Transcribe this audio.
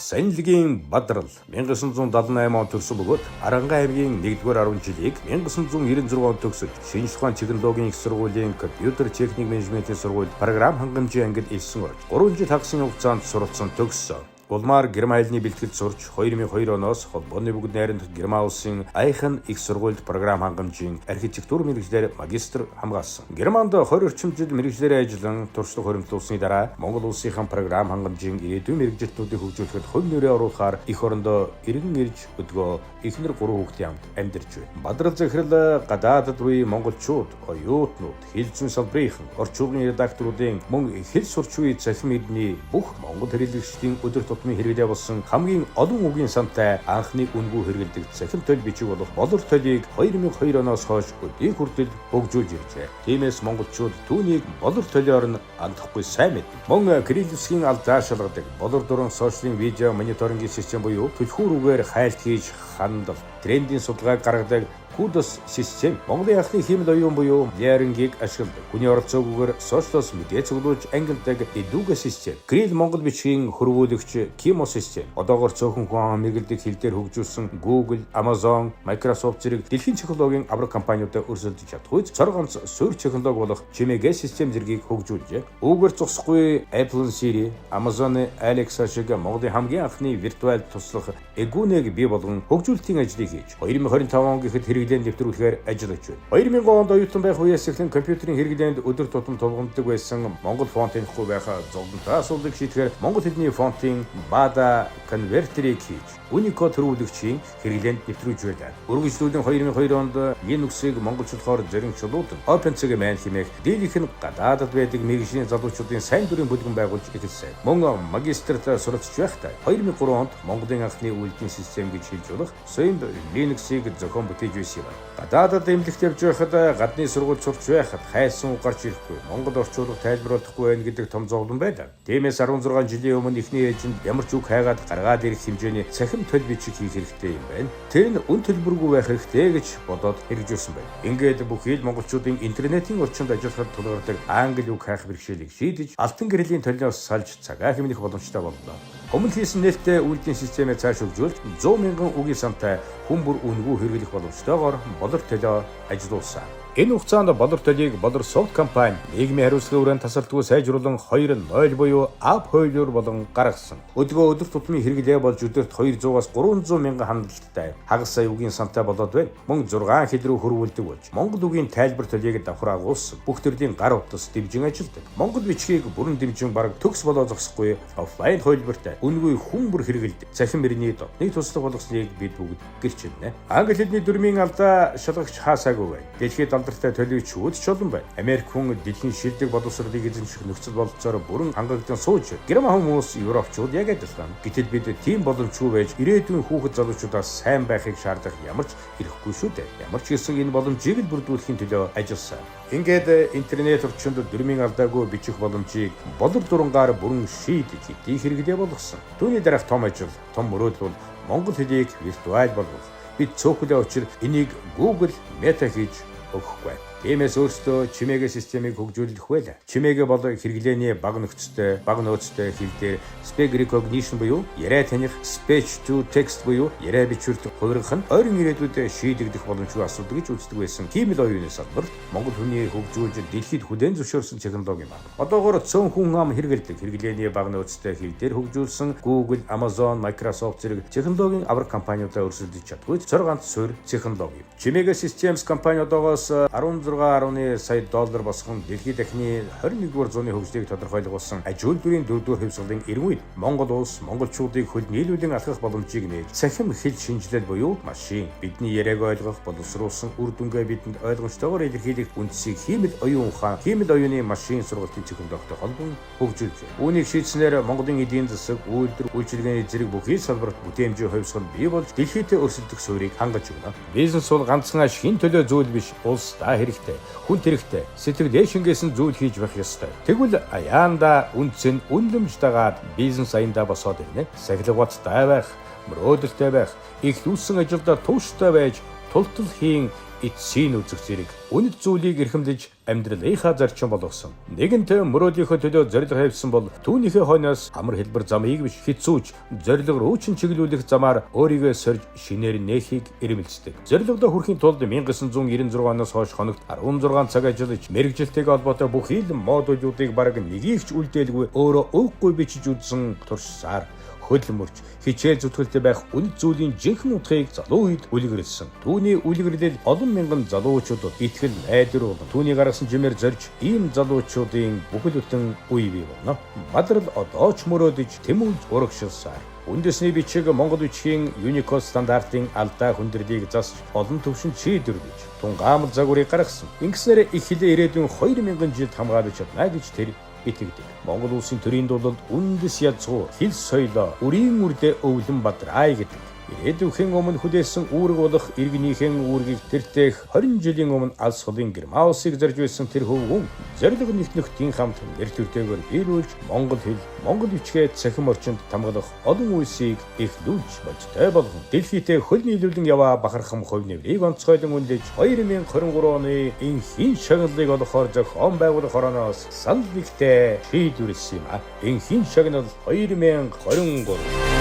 Саянлагийн Бадрал 1978 он төрсөн бөгөөд Арангай аймгийн 1-р 10 жилийг 1996 он төгсөж шинжлэх ухааны технологийн их сургуулийн компьютер техник менежментийн сургуульд програм хангамжийн ангид элсэн орж 3 жил хагасны хугацаанд суралцсан төгссөн. Улмаар Герман хэлний бэлтгэл сурч 2002 оноос холбооны бүгд найрамдах Герман улсын Айхан их сургуульд програм хангамжийн архитектур мэргэжлээр магистр хамгаалсан. Германд 20 орчим жил мэргэжлээр ажиллан туршлага хуримтлуулсны дараа Монгол улсынхан програм хангамжийн ирээдүйн мэргэжилтнүүдийг хөгжүүлэхэд хувь нэрээ оруулахаар эх орондоо иргэн ирж өдгөө эхнэр 3 хүүхдийн хамт амьдарч байна. Бадрал захирал гадаадд буй монголчууд, оюутнууд, хэл зүйн салбарынхан, орчуулгын редакторуудын мөн хэл сурч буй цахим иргэний бүх монгол хэрэглэгчдийн өдөр тутмын хэрэглээ болсон хамгийн олон үгийн сантай анхны үнгүй хэрэгэлдэг цахим тойл бичиг болох болор тойлыг 2002 оноос хойш өдийг хүртэл хөгжүүлж иржээ. Тиймээс монголчууд түүнийг болор тойлоор нь андахгүй сайн мэднэ. Мөн Крилевскийн алдаашалгадаг болор дуран сошиалын видео мониторингийн систем буюу түлхүүрүүгээр хайлт хийж хандал трендийн судалгааг гаргадаг Кудос систем Монголын анхны хэмэл оюун буюу Ярингийг ашигладаг. Хүний оролцоогүйгээр сошиалос мэдээ цуглуулж ангилдаг Эдуга систем. Крил Монгол бичгийн хөрвүүлэгч Кимо систем. Одоогоор цөөхөн хүн мэргэлдэг хэл дээр хөгжүүлсэн Google, Amazon, Microsoft зэрэг дэлхийн технологийн авраг компаниудад өрсөлдөж чадахгүй цор ганц суурь технологи болох Чимэгэ систем зэргийг хөгжүүлжээ. Үүгээр зогсохгүй Apple Siri, Amazon Alexa шиг Монголын хамгийн анхны виртуал туслах Эгүнэг бий болгон хөгжүүлэлтийн ажлыг хийж 2025 он гэхэд хэрэглээнд нэвтрүүлэхээр ажиллаж байна. 2000 онд оюутан байх үеэс эхлэн компьютерийн хэрэглээнд өдөр тутам тулгамддаг байсан Монгол фонт танихгүй байхаа зовлонтой асуудлыг шийдэхээр монгол хэлний фонтын Bada конвертерийг хийж Unicode төрүүлэгчийн хэрэглээнд нэвтрүүлж байлаа. Үргэлжлүүлэн 2002 онд Linux-ыг монголчлохоор зоримжлуулан OpenCMN хэмээх дийлэнх нь гадаадд байдаг мэргэжлийн залуучуудын сайн дурын бүлгэн байгуулж эхэлсэн. Мөн магистрт суралцж байхдаа 2003 онд Монголын анхны үйлдвэрлэлийн систем гэж хэлж болох Sound Linux-ыг зохион бүтээж байсан юм. Гадаадд эмнэлэгт явж байхад гадны сургууль сурч байхад хайсан гарч ирэхгүй Монгол орчуулга тайлбарлахгүй байна гэдэг том зовлон байлаа. Тиймээс 16 жилийн өмнө эхний ээжинд ямар ч үг хайгаад гаргаад ирэх хэмжээний цахим тойл бичиг хийх хэрэгтэй юм байна. Тэр нь үн төлбөргүй байх хэрэгтэй гэж бодоод хэрэгжүүлсэн байна. Ингээд бүхий л монголчуудын интернетийн орчинд ажиллахад тулгардаг англи үг хайх бэрхшээлийг шийдэж алтан гэрлийн толиноос салж цагаа хэмнэх боломжтой боллоо. Өмнө хийсэн нээлттэй үйлдвэрлэлийн системээ цааш хөгжүүлж 100 мянган үгийн самтай хүн бүр үнгүй хэрэглэх боломжтойгоор болор төлөө ажилуулсан. Энэ хугацаанд болор төлийг болор софт компани нийгмийн хариуцлагын хүрээнд тасалдгүй сайжруулан 2.0 буюу app хуулиур болон гаргасан. Өдгөө өдөр тутмын хэрэглээ болж өдөрт 200-аас 300 мянган хандлттай хагас сая үгийн самтай болоод байна. Мөн 6 хэл рүү хөрвүүлдэг болж монгол үгийн тайлбар төлийг давхар агуулсан. Бүх төрлийн гар утас дэмжин ажилладаг. Монгол бичгийг бүрэн дэмжин бараг төгс болоо зогсохгүй офлайн хөлбөртэй үнгүй хүн бүр хэрэгэлдэг. Цахим мөрний дотны туслах болгосныг бид бүгд гэрч байна. Англи хэлний дүрмийн алдаа шалгагч хаасаагүй байна. Дэлхийд алдартай төлөвч үүд ч олон байна. Америк хүн дэлхийн шилдэг боловсролыг эзэмших нөхцөл бололцоор бүрэн хангагдсан сууж Герман хүмүүс Европчууд яг адилхан. Гэтэл бид тийм боломжгүй байж ирээдүйн хүүхэд залуучуудаас сайн байхыг шаардах ямар ч ирэхгүй шүү дээ. Ямар ч гэсэн энэ боломжийг л бүрдүүлэхийн төлөө ажилласан. Ингээд интернет орчинд дүрмийн алдаагүй бичих боломжийг болор дурангаар бүрэн шийдэж хэдий хэрэглээ болгосон. Түүний дараах том ажил, том мөрөөдөл бол монгол хэлийг виртуал болгох. Бид цөөхөлөө учир энийг Google Meta хийж өгөхгүй. Тиймээс өөрсдөө Чимэгэ системийг хөгжүүлэх байлаа. Чимэгэ бол хэрэглээний баг нөхцөлтэй, баг нөөцтэй хэл дээр speech recognition буюу яриа таних, speech to text буюу яриа бичвэрлэх хувиргах нь ойрын ирээдүйд шийдэгдэх боломжгүй асуудал гэж үздэг байсан. Хэмэл оюуны салбарт монгол хүний хөгжүүлж дэлхийд хүлээн зөвшөөрсөн технологи юм байна. Одоогоор цөөн хүн ам хэрэгэлдэг хэрэглээний баг нөөцтэй хэл дээр хөгжүүлсэн Google, Amazon, Microsoft зэрэг технологийн авраг компаниудаа өрсөлдөж чадгүй цор ганц суурь технологи. Чимэгэ Systems компани одоогоос 16.1 сая доллар босгон дэлхийн дахны 21-р зууны хөгжлийг тодорхойлуулсан аж үйлдвэрийн 4-р хэвсгалийн эрен үед Монгол улс монголчуудыг хөл нийлүүлэн алхах боломжийг нээж цахим хэл шинжилэл буюу машин бидний яриаг ойлгох боловсруулсан үр дүнгээ бидэнд ойлгомжтойгоор илэрхийлэх үндсийг хиймэл оюун ухаан, хиймэл оюуны машин сургалтын технологитой холбон хөгжүүлж байна. Үүнийг шийдснээр Монголын эдийн засаг, үйлдвэр, үйлчилгээний зэрэг бүхий салбарт бүтээмжийн хувьсгал бий болж дэлхийд өрсөлдөх суурийг хангаж өгнө. Бизнес бол ганцхан ашигын төлөө зүйл биш, улс та хэрэгтэй, хүн хэрэгтэй, сэтгэлээ шингээсэн зүйл хийж байх ёстой. Тэгвэл аяанда үнцэн үнлэмж дагаад бизнес аяндаа босоод ирнэ. Сахилгавцтай байх, мөрөөдөлтэй байх, их дүүсэн ажилдаа тууштай байж тултал хийн эцсийн үзэх зэрэг үнэт зүйлийг эрхэмлэж амьдралынхаа зарчим болгосон. Нэгэнтээ мөрөөдийнхөө төлөө зориг тавьсан бол түүнийхээ хойноос амар хэлбэр замыг биш хэцүүч зориг руу чиглүүлэх замаар өөрийгөө сорж шинээр нээхийг эрмэлздэг. Зорилгодоо хүрэхийн тулд 1996 оноос хойш хоногт 16 цаг ажиллаж мэрэгжилтэйгээ холбоотой бүх ил модулуудыг бараг нэгийг ч үлдээлгүй өөрөө ууггүй бичиж үзсэн туршсаар хөдөлмөрч хичээл зүтгэлтэй байх үнэт зүйлийн жинхэнэ утгыг залуу үед үлгэрлсэн. Түүний үлгэрлэл олон мянган залуучуудад итгэл найдвар болон түүний гаргасан жимээр зорж ийм залуучуудын бүхэл бүтэн үе бий болно. Мадрал одоо ч мөрөөдөж тэмүүлж урагшилсаар үндэсний бичиг Монгол бичгийн Unicode стандартын алдаа хүндрэлийг засч олон төвшин шийдвэрлэж тунгаамал загварыг гаргасан. Ингэснээр их хилээ ирээдүйн 2000 жилд хамгаалж чадна гэж тэр итгэдэг. Монгол улсын төрийн дулалд үндэс язгуур, хэл соёлоо, үрийн үрдэ өвлөн бадраа гэдэг. Ирээдүйн өмнө хүлээсэн үүрэг болох иргэнийхэн үүргийг тэртех 20 жилийн өмнө алс холын Гермаусыг зорж байсан тэр хөвгүн зориг нэгтнөхтийн хамт нэр төртэйгээр биелүүлж Монгол хэл, Монгол бичгээ цахим орчинд хамгаалах олон үйлсийг эхлүүлж бодтой болгон дэлхийдээ хөл нийлүүлэн яваа бахархам хувь нэмрийг онцгойлон үнэлж 2023 оны энхийн шагналыг олохоор зохион байгуулах хорооноос санал нэгтээ шийдвэрлсэн юм а. Энхийн шагнал 2023